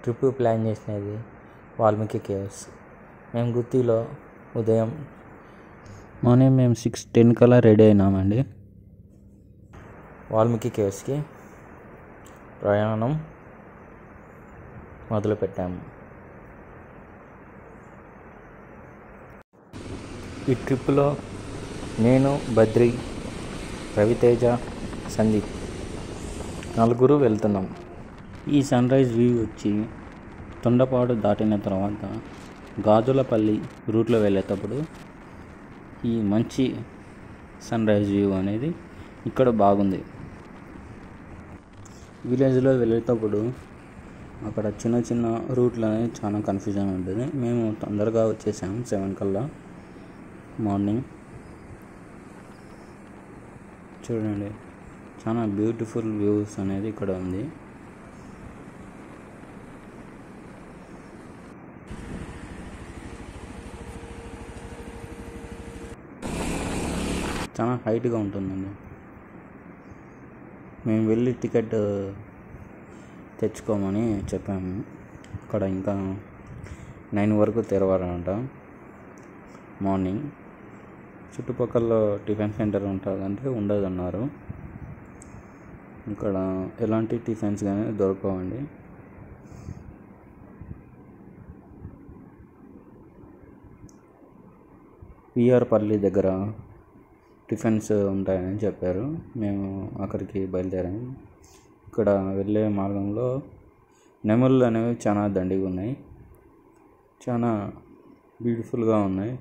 Trip plan చేసినది Valmiki caves. మేము గుత్తిలో ఉదయం మార్నింగ్ మేము 6:10 కల్లా రెడీ అయినామండి. వాల్మీకి కేవ్స్కి ప్రయాణం మొదలుపెట్టాము. ఈ ట్రిప్లో నేను, బద్రి, రవితేజ, సందీప్ నలుగురు వెళ్తున్నాం. ఈ సన్ రైజ్ వ్యూ వచ్చి తొండపాడు దాటిన తర్వాత గాజులపల్లి రూట్లో వెళ్ళేటప్పుడు ఈ మంచి సన్ రైజ్ వ్యూ అనేది ఇక్కడ బాగుంది. విలేజ్లో వెళ్ళేటప్పుడు అక్కడ చిన్న చిన్న రూట్లు అనేది చాలా కన్ఫ్యూజన్ ఉంటుంది. మేము తొందరగా వచ్చేసాము 7 కల్లా మార్నింగ్. చూడండి, చాలా బ్యూటిఫుల్ వ్యూస్ అనేది ఇక్కడ ఉంది. చాలా హైట్గా ఉంటుందండి. మేము వెళ్ళి టికెట్ తెచ్చుకోమని చెప్పాము. అక్కడ ఇంకా 9 వరకు తెరవాలంట మార్నింగ్. చుట్టుపక్కల టిఫిన్ సెంటర్ ఉంటుందంటే ఉండదన్నారు. ఇక్కడ ఎలాంటి టిఫిన్స్ కానీ దొరకవండి. పిఆర్ పల్లి దగ్గర టిఫిన్స్ ఉంటాయని చెప్పారు. మేము అక్కడికి బయలుదేరాము. ఇక్కడ వెళ్ళే మార్గంలో నెమళ్ళు అనేవి చాలా దండిగా ఉన్నాయి, చాలా బ్యూటిఫుల్గా ఉన్నాయి.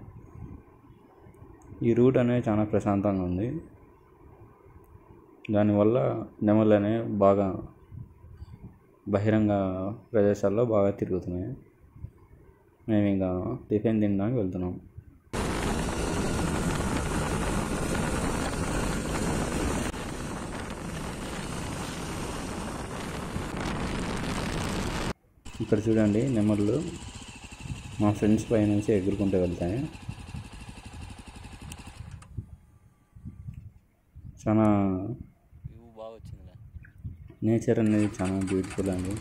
ఈ రూట్ అనేది చాలా ప్రశాంతంగా ఉంది. దానివల్ల నెమళ్ళు అనేవి బాగా బహిరంగ ప్రదేశాల్లో బాగా తిరుగుతున్నాయి. మేము ఇంకా టిఫిన్ తినడానికి వెళ్తున్నాం. ఇక్కడ చూడండి, నెమళ్ళు మా ఫ్రెండ్స్ పై నుంచి ఎగురుకుంటూ వెళ్తాయి. చాలా నేచర్ అనేది చాలా బ్యూటిఫుల్ అండి.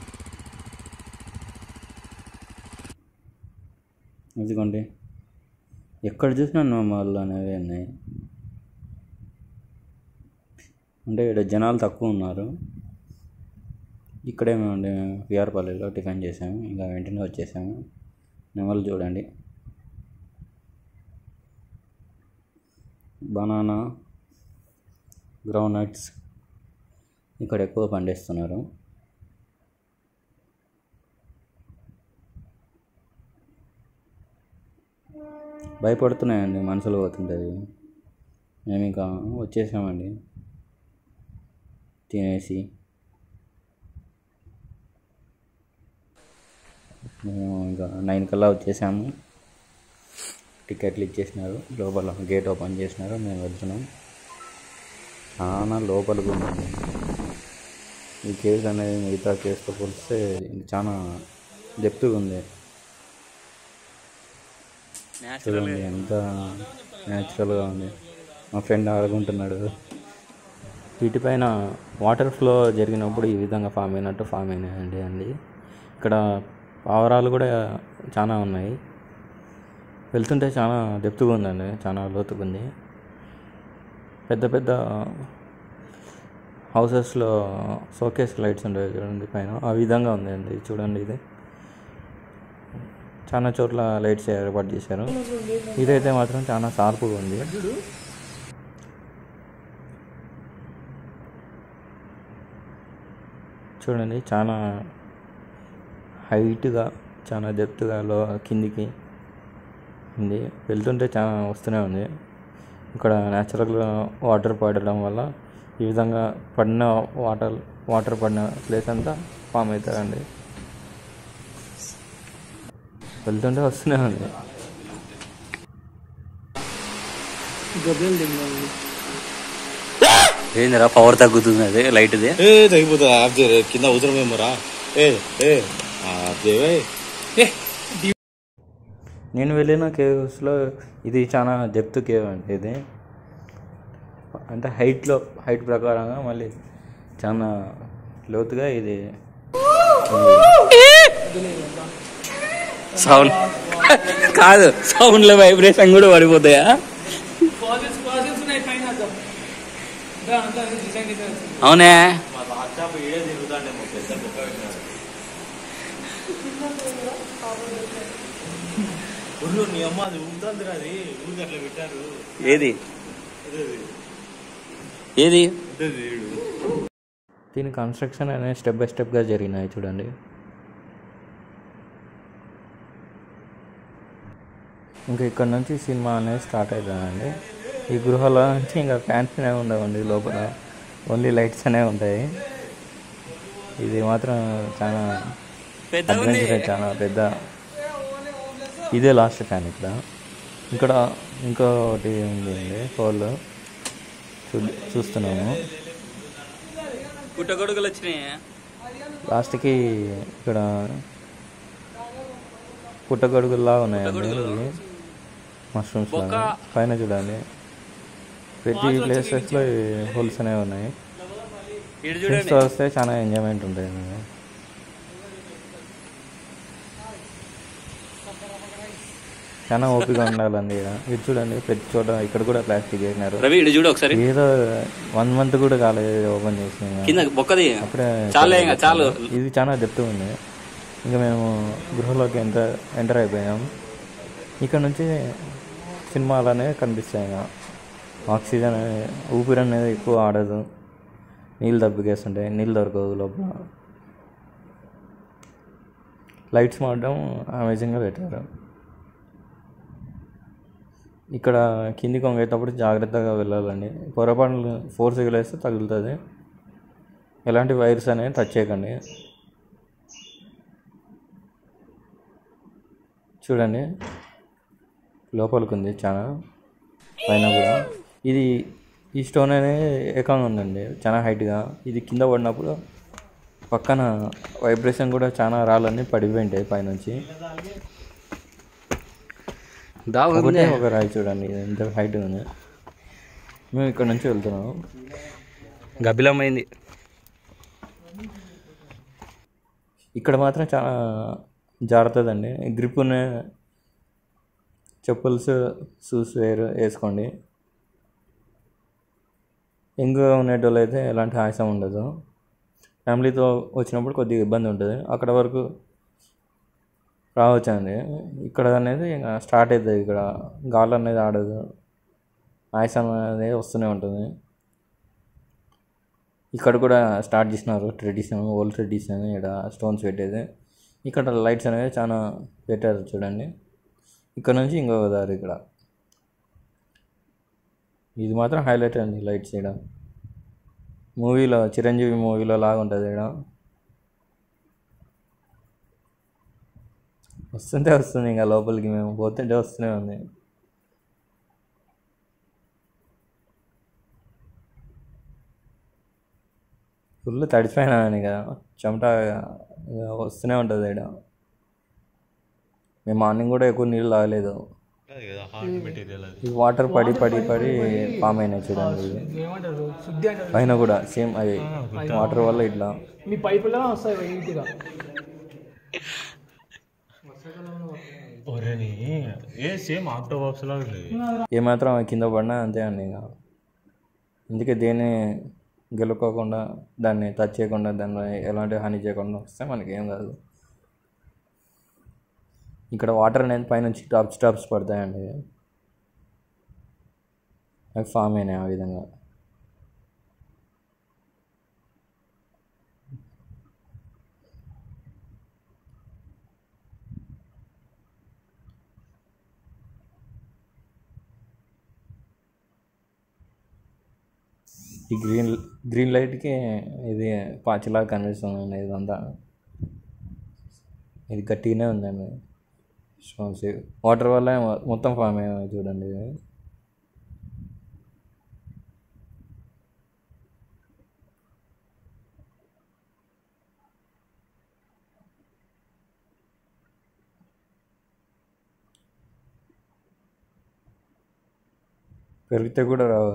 ఇదిగోండి, ఎక్కడ చూసినా నెమళ్ళు అనేవి ఉన్నాయి. అంటే ఇక్కడ జనాలు తక్కువ ఉన్నారు. ఇక్కడే మేము విఆర్పల్లిలో టిఫిన్ చేసాము. ఇంకా వెంటనే వచ్చేసాము. నెమళ్ళు చూడండి, బనానా, గ్రౌండ్ నట్స్ ఇక్కడ ఎక్కువ పండిస్తున్నారు. భయపడుతున్నాయండి మనుషులు పోతుంటుంది. మేము ఇంకా వచ్చేసామండి తినేసి. మేము ఇంకా 9 కల్లా వచ్చేసాము. టికెట్లు ఇచ్చేసినారు, లోపల గేట్ ఓపెన్ చేసినారు. మేము వెళ్తున్నాం. చాలా లోపలికి ఉంది ఈ కేవ్స్ అనేది. మిగతా కేవ్స్తో పోలిస్తే చాలా డెప్త్గా ఉంది. చూడండి ఎంత న్యాచురల్గా ఉంది. మా ఫ్రెండ్ ఆడుకుంటున్నాడు. వీటిపైన వాటర్ ఫ్లో జరిగినప్పుడు ఈ విధంగా ఫామ్ అయినాయండి అండి. ఇక్కడ పావురాలు కూడా చాలా ఉన్నాయి. వెళ్తుంటే చాలా డెప్త్గా ఉందండి, చాలా లోతుగా ఉంది. పెద్ద పెద్ద హౌసెస్లో షోకేస్ లైట్స్ ఉంటాయి చూడండి పైన, ఆ విధంగా ఉందండి. చూడండి, ఇది చాలా చోట్ల లైట్స్ ఏర్పాటు చేశారు. ఇదైతే మాత్రం చాలా షార్ప్గా ఉంది. చూడండి, చాలా హైట్గా, చాలా డెప్త్గా కిందికి ఉంది. వెళ్తుంటే చాలా వస్తూనే ఉంది. ఇక్కడ న్యాచురల్గా వాటర్ పడడం వల్ల ఈ విధంగా పడిన వాటర్ పడిన ప్లేస్ అంతా ఫామ్ అవుతారండి. వెళ్తుంటే వస్తూనే ఉంది. ఏందిరా పవర్ తగ్గుతుంది, అది లైట్ది తగ్గిపోతుంది. ఆఫ్ చేయ కింద ఉదరమేమరా. నేను వెళ్ళిన కేవ్స్లో ఇది చాలా డెప్త్ కేవ్ అంటే ఇది అంటే హైట్ ప్రకారంగా మళ్ళీ చాలా లోతుగా ఇది సౌండ్ కాదు, సౌండ్లో వైబ్రేషన్ కూడా పడిపోతాయా? అవునే, ఏది ఏది దీని కన్స్ట్రక్షన్ అనేది స్టెప్ బై స్టెప్గా జరిగినాయి చూడండి. ఇంకా ఇక్కడ నుంచి సినిమా అనేది స్టార్ట్ అవుతుందండి. ఈ గృహలో నుంచి ఇంకా ఫ్యాన్స్ అనేవి ఉండవండి, లోపల ఓన్లీ లైట్స్ అనేవి ఉంటాయి. ఇది మాత్రం చాలా అడ్వెంచర్, చాలా పెద్ద. ఇదే లాస్ట్ ఫ్యాన్. ఇక్కడ ఇంకోటి ఉంది అండి, హోల్ చూస్తున్నాము. పుట్టగొడుగులు వచ్చినాయి లాస్ట్కి. ఇక్కడ పుట్టగొడుగుల్లా ఉన్నాయండి ఇవి, మష్రూమ్స్ లాగా. పైన చూడండి, ప్రతి ప్లేసెస్లో హోల్స్ అనేవి ఉన్నాయి. ఫ్రెండ్స్తో వస్తే చాలా ఎంజాయ్మెంట్ ఉంటుంది. చాలా ఓపిక ఉండాలండి. ఇది చూడండి, ప్రతి చోట ఇక్కడ కూడా ప్లాస్టిక్ వేసినారు. ఏదో 1 month కూడా కాలేదు ఓపెన్ చేసిన, అప్పుడే. ఇది చాలా డెప్త్ ఉంది. ఇంకా మేము గృహలోకి ఎంటర్ అయిపోయాం. ఇక్కడ నుంచి సినిమాలు అనేవి కనిపిస్తాయి. ఆక్సిజన్, ఊపిరి అనేది ఎక్కువ ఆడదు. నీళ్ళు దబ్బికేస్తుంటాయి, నీళ్ళు దొరకవు లోపల. లైట్స్ మాత్రం అమేజింగ్గా పెట్టారు. ఇక్కడ కిందికి వంగేటప్పుడు జాగ్రత్తగా వెళ్ళాలండి. పొరపాటు ఫోర్స్గా వేస్తే తగులుతుంది. ఎలాంటి వైర్స్ అనేవి టచ్ చేయకండి. చూడండి, లోపలికి ఉంది చాలా, పైన కూడా. ఈ స్టోన్ అనేది ఏకంగా ఉందండి, చాలా హైట్గా. ఇది కింద పడినప్పుడు పక్కన వైబ్రేషన్ కూడా చాలా రాళ్ళన్నీ పడిపోయింటాయి పైనుంచి. ఒకటే ఒక రాయి చూడండి, ఎంత హైట్ ఉంది. మేము ఇక్కడ నుంచి వెళ్తున్నాము. గబ్బిలమైంది. ఇక్కడ మాత్రం చాలా జాగ్రత్తగా అండి. గ్రిప్ ఉన్న చెప్పుల్స్, షూస్ వేసుకోండి. యంగ్గా ఉండేటోళ్ళు అయితే ఎలాంటి ఆయాసం ఉండదు. ఫ్యామిలీతో వచ్చినప్పుడు కొద్దిగా ఇబ్బంది ఉంటుంది. అక్కడ వరకు రావచ్చండి. ఇక్కడ అనేది ఇంకా స్టార్ట్ అవుతుంది. ఇక్కడ గాలి అనేది ఆడదు, ఆయాసం అనేది వస్తూనే ఉంటుంది. ఇక్కడ కూడా స్టార్ట్ చేసినారు ట్రెడిషన్, ఓల్డ్ ట్రెడిషన్. ఇక్కడ స్టోన్స్ పెట్టేది. ఇక్కడ లైట్స్ అనేవి చాలా పెట్టారు చూడండి. ఇక్కడ నుంచి ఇంకొక దారి. ఇక్కడ ఇది మాత్రం హైలైట్ అండి, లైట్స్. ఇక్కడ మూవీలో, చిరంజీవి మూవీలో లాగా ఉంటుంది. ఇక్కడ వస్తుంది ఇంకా లోపలికి. మేము పోతుంటే వస్తూనే ఉంది. ఫుల్ తడిచిపోయినాను ఇక, చెమట వస్తూనే ఉంటుంది ఇక్కడ. మేము మార్నింగ్ కూడా ఎక్కువ నీళ్ళు తాగలేదు. ఈ వాటర్ పడి ఫామ్ అయినాయి చూడండి. పైన కూడా సేమ్ అవి వాటర్ వల్ల ఇట్లా. ఏమాత్రం కింద పడినా అంతే అండి. ఇంకా అందుకే దేన్ని గెలుకోకుండా, దాన్ని టచ్ చేయకుండా, దాన్ని ఎలాంటి హాని చేయకుండా వస్తే మనకి ఏం కాదు. ఇక్కడ వాటర్ అనేది పైనుంచి టాప్స్ పడతాయండి, అవి ఫామ్ అయినాయి ఆ విధంగా. ఈ గ్రీన్ లైట్కి ఇది పాచిలాగా కనిపిస్తుంది. ఇదంతా ఇది గట్టిగానే ఉందండి. స్టోన్స్ వాటర్ వల్ల మొత్తం ఫామ్ అయ్యాయి చూడండి. పెరిగితే కూడా రావు,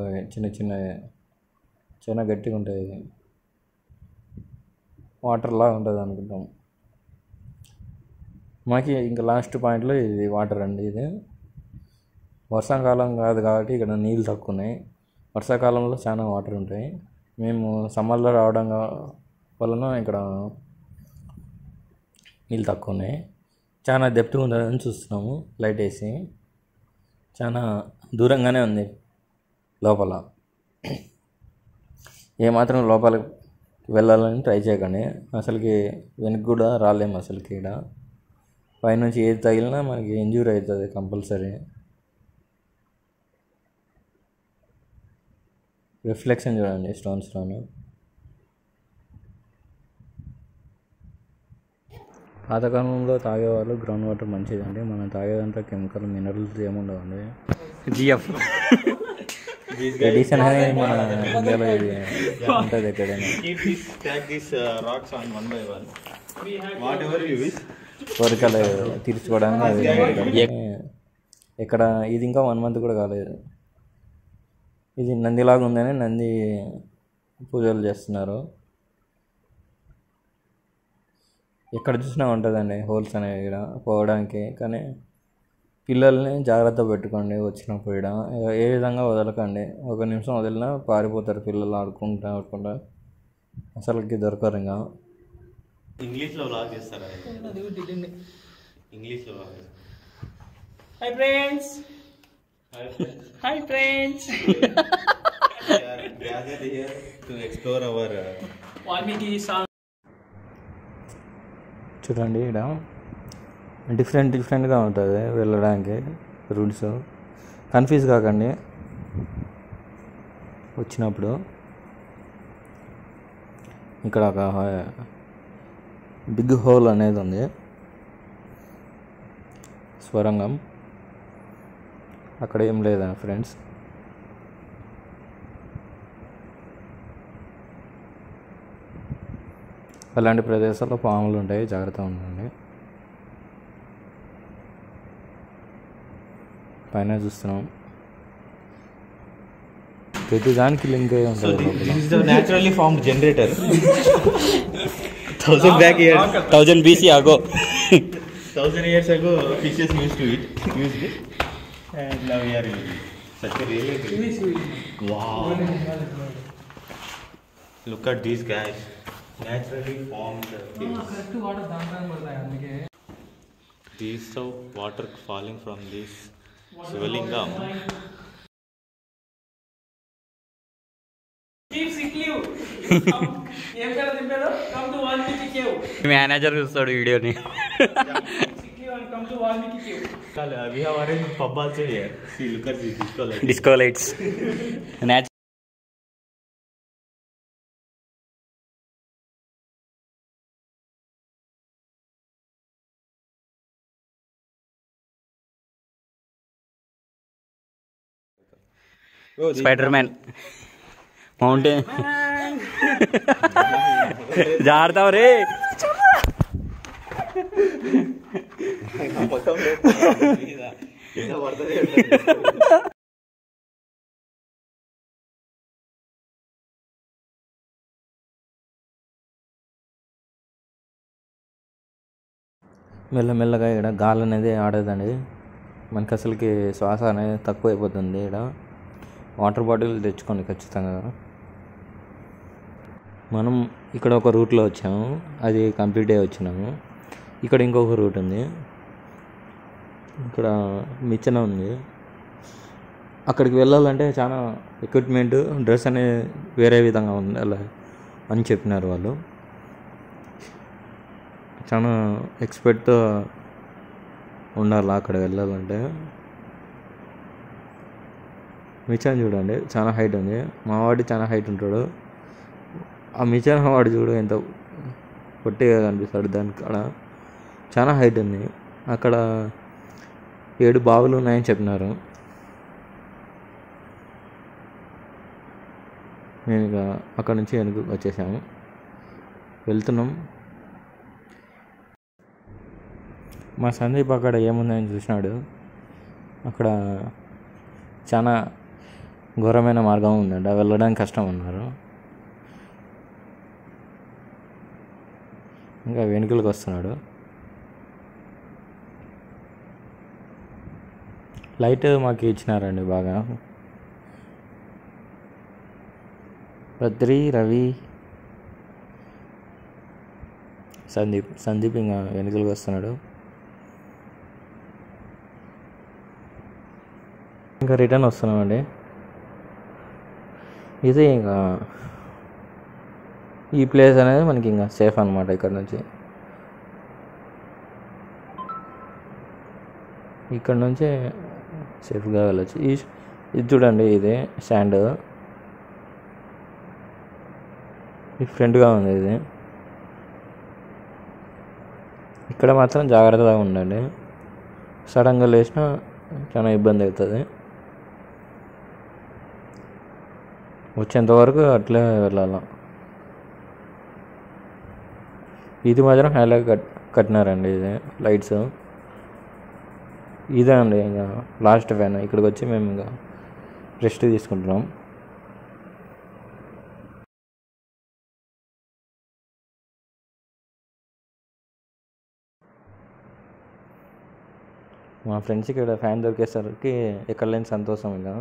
చాలా గట్టిగా ఉంటాయి. వాటర్లా ఉంటుంది అనుకుంటాం. మాకు ఇంకా లాస్ట్ పాయింట్లో ఇది వాటర్ అండి. ఇది వర్షాకాలం కాదు కాబట్టి ఇక్కడ నీళ్ళు తక్కువ ఉన్నాయి. వర్షాకాలంలో చాలా వాటర్ ఉంటాయి. మేము సమ్మర్లో రావడం వలన ఇక్కడ నీళ్ళు తక్కువ ఉన్నాయి. చాలా డెప్త్గా ఉందని చూస్తున్నాము. లైట్ వేసి చాలా దూరంగానే ఉంది లోపల. ఏమాత్రం లోపలికి వెళ్ళాలని ట్రై చేయకండి. అసలుకి వెనక్కి కూడా రాలేము. అసలుకి ఇక్కడ పైనుంచి ఏది తగిలినా మనకి ఇంజ్యూరీ అవుతుంది కంపల్సరీ. రిఫ్లెక్షన్ చూడండి స్టోన్స్లోను. పాతకాలంలో తాగేవాళ్ళు గ్రౌండ్ వాటర్ మంచిదండి. మనం తాగేదంతా కెమికల్ మినరల్స్ ఏముండవండి. జిఎఫ్ ఎడిషన్ అనేది మన ఇండియాలో ఇది ఉంటుంది ఎక్కడైనా. కోరికలు తీర్చుకోవడానికి అది ఎక్కడ ఇది ఇంకా 1 month కూడా కాలేదు. ఇది నందిలాగా ఉందని నంది పూజలు చేస్తున్నారు. ఎక్కడ చూసినా ఉంటుందండి హోల్స్ అనేవి ఇక్కడ పోవడానికి. కానీ పిల్లల్ని జాగ్రత్త పెట్టుకోండి వచ్చినప్పుడు. ఇక్కడ ఏ విధంగా వదలకండి. 1 నిమిషం వదిలినా పారిపోతారు పిల్లలు ఆడుకుంటా. అసలుకి దొరకరు. ఇంకా ఇంగ్లీష్లో వ్లాగ్ చేస్తారా? ఇంగ్లీష్లో vlog. Hi friends. Hi friends. Gathered here to explore our Valmiki song. చూడండి ఇక్కడ డిఫరెంట్గా ఉంటుంది వెళ్ళడానికి రూట్స్. కన్ఫ్యూజ్ కాకండి వచ్చినప్పుడు. ఇక్కడ ఒక బిగ్ హోల్ అనేది ఉంది, స్వరంగం. అక్కడ ఏం లేదా ఫ్రెండ్స్. అలాంటి ప్రదేశాల్లో పాములు ఉంటాయి, జాగ్రత్తగా ఉండండి. పైన చూస్తున్నాం ప్రతి దానికి లింక్ అయి ఉంటుంది. this is the naturally formed generator. 1000 BC ago. 1000 years ago fishes used it, and now we are using it. Such a really wow. Look at these guys, naturally formed caves. These are water falling from this Shivalingam. Manager చూస్తాడు వీడియోని. We have arranged pub also here. See, look at this disco lights. Spider man mountain. జాగ్రత్త రే. మెల్లమెల్లగా ఇక్కడ గాలి అనేది ఆడదండి. మనకి అసలుకి శ్వాస అనేది తక్కువ అయిపోతుంది. ఇక్కడ వాటర్ బాటిల్ తెచ్చుకోండి ఖచ్చితంగా. మనం ఇక్కడ ఒక రూట్లో వచ్చాము, అది కంప్లీట్ అయ్యి వచ్చినాము. ఇక్కడ ఇంకొక రూట్ ఉంది, ఇక్కడ మిచ్చన ఉంది. అక్కడికి వెళ్ళాలంటే చాలా ఎక్విప్మెంట్, డ్రెస్ అనేది వేరే విధంగా ఉంది అలా అని చెప్పినారు వాళ్ళు. చాలా ఎక్స్పర్ట్తో ఉండాలి అక్కడ వెళ్ళాలంటే. మిచ్చన్ చూడండి చాలా హైట్ ఉంది. మా వాడు చాలా హైట్ ఉంటాడు. ఆ మిచ్చన్ వాడు చూడు ఎంత పొట్టిగా కనిపిస్తాడు. దానికి అక్కడ చాలా హైట్ ఉంది. అక్కడ 7 బావులు ఉన్నాయని చెప్పినారు. మేము ఇక అక్కడ నుంచి వెనుక వచ్చేసాము, వెళ్తున్నాం. మా సందీప్ అక్కడ ఏముందని చూసినాడు. అక్కడ చాలా ఘోరమైన మార్గం ఉందంట, వెళ్ళడానికి కష్టం అన్నారు. ఇంకా వెనుకలకు వస్తున్నాడు. లైట్ మాకు ఇచ్చినారండి బాగా. బద్రి, రవి, సందీప్ ఇంకా వెనుకలకు వస్తున్నాడు. ఇంకా రిటర్న్ వస్తున్నామండి. ఇది ఇంకా ఈ ప్లేస్ అనేది మనకి ఇంకా సేఫ్ అనమాట. ఇక్కడ నుంచి సేఫ్గా వెళ్ళచ్చు. ఇది చూడండి, ఇదే శాండ్ డిఫరెంట్గా ఉంది. ఇది ఇక్కడ మాత్రం జాగ్రత్తగా ఉండండి, సడన్గా లేచినా చాలా ఇబ్బంది అవుతుంది. వచ్చేంతవరకు అట్లే వెళ్ళాల. ఇది మాత్రం హైలైట్ కట్టినారండి. ఇది లైట్స్ ఇదే అండి ఇంకా లాస్ట్ ఫ్యాన్. ఇక్కడికి వచ్చి మేము ఇంకా రెస్ట్ తీసుకుంటున్నాం. మా ఫ్రెండ్స్ ఇక్కడ ఫ్యాన్ దొరికేసరికి ఎక్కడ లేని సంతోషం. ఇంకా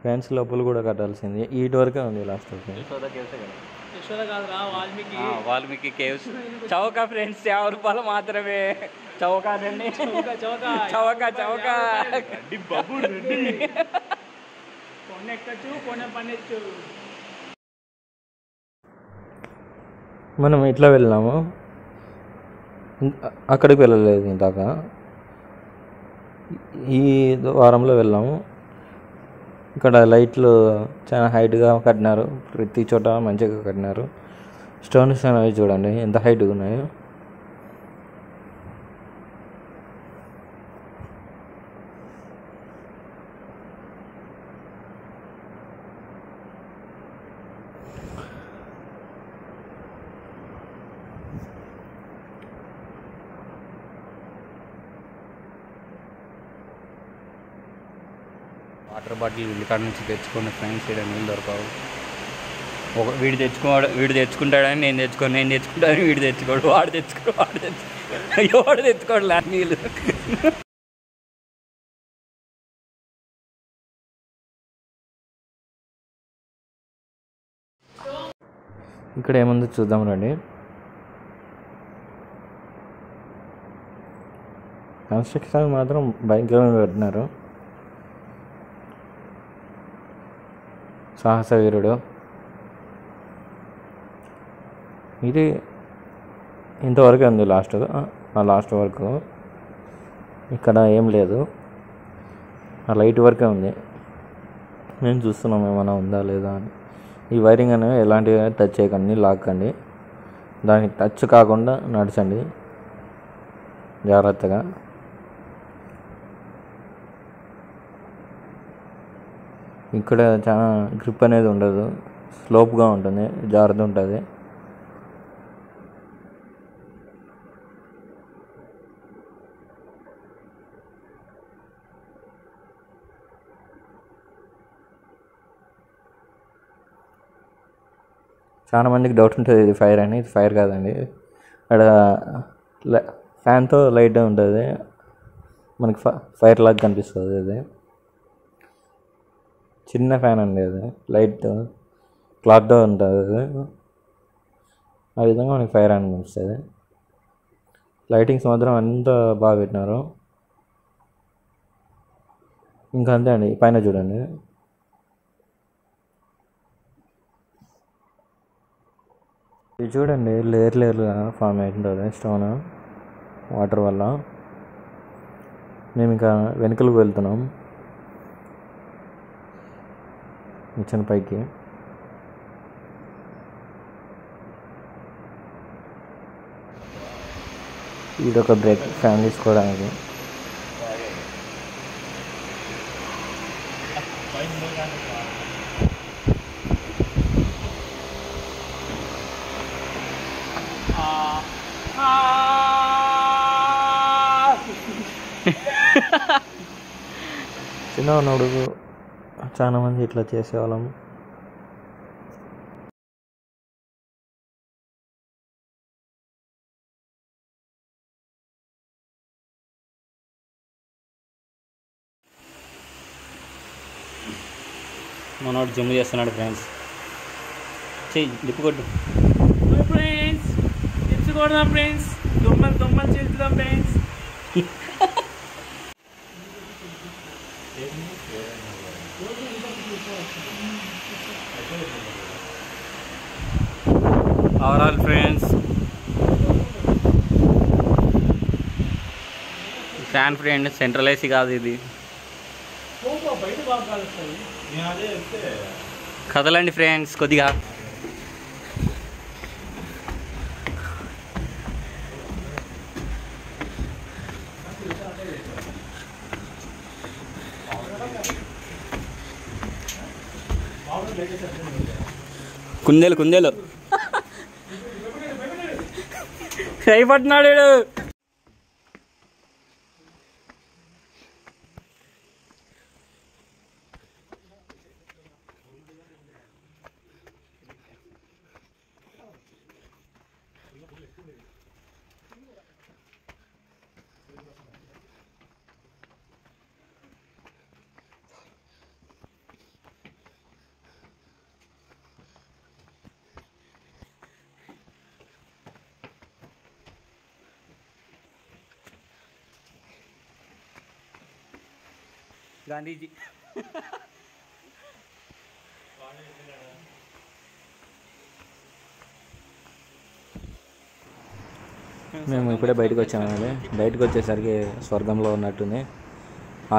ఫ్యాన్స్ లోపల కూడా కట్టాల్సింది. ఈ డోర్కే ఉంది లాస్ట్. వాల్మీకి కేవ్స్ చౌక ఫ్రెండ్స్, 50 రూపాయలు మాత్రమే. చౌకాదండి, చౌక. మనం ఇట్లా వెళ్ళాము, అక్కడికి వెళ్ళలేదు ఇందాక. ఈ వారంలో వెళ్ళాము. ఇక్కడ లైట్లు చాలా హైట్గా కట్టినారు, ప్రతి చోట మంచిగా కట్టినారు. స్టోన్స్ అనేవి చూడండి ఎంత హైట్గా ఉన్నాయో. వాటర్ బాటిల్ ఇంటికాడ నుంచి తెచ్చుకున్న ఫ్రెండ్స్, ఇక్కడ నీళ్ళు దొరకవు. వీడు తెచ్చుకుంటాడని నేను తెచ్చుకుంటాను, వీడు తెచ్చుకోడు, వాడు తెచ్చుకోడు నీళ్ళు. ఇక్కడ ఏముందో చూద్దాం రండి. కన్స్ట్రక్షన్ మాత్రం భయంకరంగా పెట్టినారు. సాహస వీరుడు ఇది ఇంతవరకు ఉంది. లాస్ట్ వరకు ఇక్కడ ఏం లేదు, ఆ లైట్ వరకే ఉంది. మేము చూస్తున్నాం ఏమైనా ఉందా లేదా అని. ఈ వైరింగ్ అనేవి ఎలాంటివి టచ్ చేయకండి, లాక్కండి. దానికి టచ్ కాకుండా నడచండి జాగ్రత్తగా. ఇక్కడ చాలా గ్రిప్ అనేది ఉండదు, స్లోప్గా ఉంటుంది, జాగ్రత్త ఉంటుంది. చాలా మందికి డౌట్ ఉంటుంది ఇది ఫైర్ అని. ఇది ఫైర్ కాదండి, అక్కడ ఫ్యాన్తో లైట్ ఉంటుంది, మనకి ఫైర్ లాగా కనిపిస్తుంది. ఇది చిన్న ఫ్యాన్ అండి, అది లైట్ క్లాత్తో ఉంటుంది. ఆ విధంగా మనకి ఫైర్ అని కనిపిస్తుంది. లైటింగ్స్ మాత్రం అంతా బాగా పెట్టినారు. ఇంకా అంతే అండి. పైన చూడండి, ఇది చూడండి లేయర్గా ఫామ్ అవుతుంది స్టోన్ వాటర్ వల్ల. మేము ఇంకా వెనుకలకు వెళ్తున్నాం నిచ్చెన పైకి. ఇదొక బ్రేక్ ఫ్యాన్ తీసుకోవడానికి. చిన్న ఉన్నప్పుడు చాలా మంది ఇట్లా చేసేవాళ్ళం. మనోడు జిమ్ చేస్తున్నాడు ఫ్రెండ్స్. చెయ్యి లిప్పు కొట్టు. ఫ్రెండ్స్ తెచ్చుకోవడం ఫ్రెండ్స్, దొమ్మలు చేద్దాం friends. Overall friends fan friend central AC కాదు ఇది. బయట బాగా కాలుస్తుంది. కదలండి ఫ్రెండ్స్ కొద్దిగా. కుందేలు అయిపట్టినాడు. గాంధీజీ మేము ఇప్పుడే బయటకు వచ్చామండి. బయటకు వచ్చేసరికి స్వర్గంలో ఉన్నట్టుంది.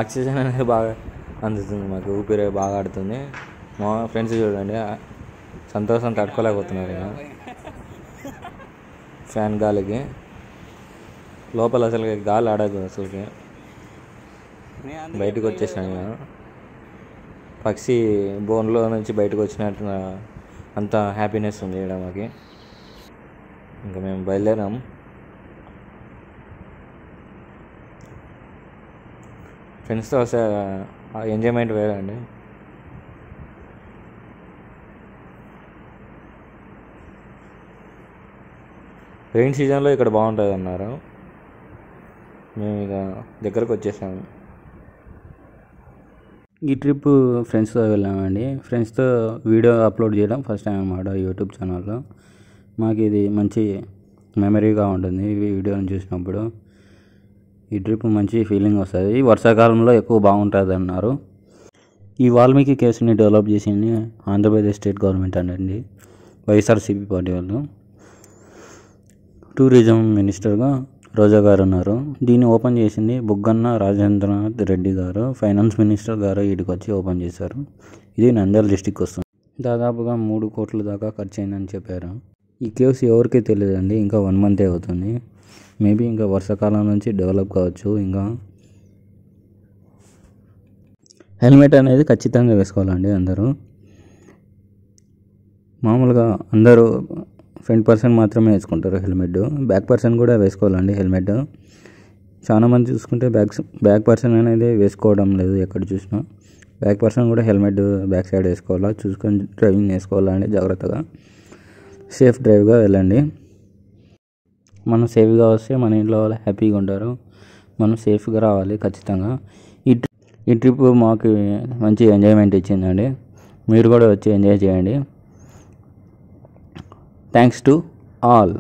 ఆక్సిజన్ అనేది బాగా అందుతుంది మాకు, ఊపిరి బాగా ఆడుతుంది. మా ఫ్రెండ్స్ చూడండి సంతోషం తట్టుకోలేకపోతున్నారు ఇక ఫ్యాన్ గాలికి. లోపల అసలు గాలి ఆడదు అసలుకి. బయటకు వచ్చేసాను ఇక. పక్షి బోన్లో నుంచి బయటకు వచ్చినట్టు అంత హ్యాపీనెస్ ఉంది ఇక్కడ మాకు. ఇంకా మేము బయలుదేరాం. ఫ్రెండ్స్తో వస్తే ఎంజాయ్మెంట్ వేరండి. రెయిన్ సీజన్లో ఇక్కడ బాగుంటుంది అన్నారు. మేము ఇక దగ్గరకు వచ్చేసాము. ఈ ట్రిప్ ఫ్రెండ్స్తో వెళ్ళామండి. ఫ్రెండ్స్తో వీడియో అప్లోడ్ చేయడం ఫస్ట్ టైం అన్నమాట యూట్యూబ్ ఛానల్లో. మాకు ఇది మంచి మెమరీగా ఉంటుంది ఈ వీడియోని చూసినప్పుడు. ఈ ట్రిప్ మంచి ఫీలింగ్ వస్తుంది. వర్షాకాలంలో ఎక్కువ బాగుంటుంది అన్నారు. ఈ వాల్మీకి కేవ్స్ని డెవలప్ చేసింది ఆంధ్రప్రదేశ్ స్టేట్ గవర్నమెంట్ అండి, వైఎస్ఆర్సీపీ పార్టీ వాళ్ళు. టూరిజం మినిస్టర్గా రోజా గారు ఉన్నారు. దీన్ని ఓపెన్ చేసింది బుగ్గన్న రాజేంద్రనాథ్ రెడ్డి గారు. ఫైనాన్స్ మినిస్టర్ గారు వీటికి వచ్చి ఓపెన్ చేశారు. ఇది నంద్యాల డిస్టిక్ వస్తుంది. దాదాపుగా 3 కోట్ల దాకా ఖర్చు అయిందని చెప్పారు. ఈ కేవ్స్ ఎవరికీ తెలియదండి. ఇంకా 1 మంత్ అవుతుంది. మేబీ ఇంకా వర్షాకాలం నుంచి డెవలప్ కావచ్చు. ఇంకా హెల్మెట్ అనేది ఖచ్చితంగా వేసుకోవాలండి అందరూ. మామూలుగా అందరూ ఫ్రంట్ పర్సన్ మాత్రమే వేసుకుంటారు హెల్మెట్. బ్యాక్ పర్సన్ కూడా వేసుకోవాలండి హెల్మెట్. చాలా మంది చూసుకుంటే బ్యాక్ పర్సన్ అనేది వేసుకోవడం లేదు ఎక్కడ చూసినా. బ్యాక్ పర్సన్ కూడా హెల్మెట్ బ్యాక్ సైడ్ వేసుకోవాలా, చూసుకొని డ్రైవింగ్ వేసుకోవాలండి జాగ్రత్తగా. సేఫ్ డ్రైవ్గా వెళ్ళండి. మనం సేఫ్గా వస్తే మన ఇంట్లో వాళ్ళు హ్యాపీగా ఉంటారు. మనం సేఫ్గా రావాలి ఖచ్చితంగా. ఈ ట్రిప్ మాకు మంచి ఎంజాయ్మెంట్ ఇచ్చిందండి. మీరు కూడా వచ్చి ఎంజాయ్ చేయండి. Thanks to all.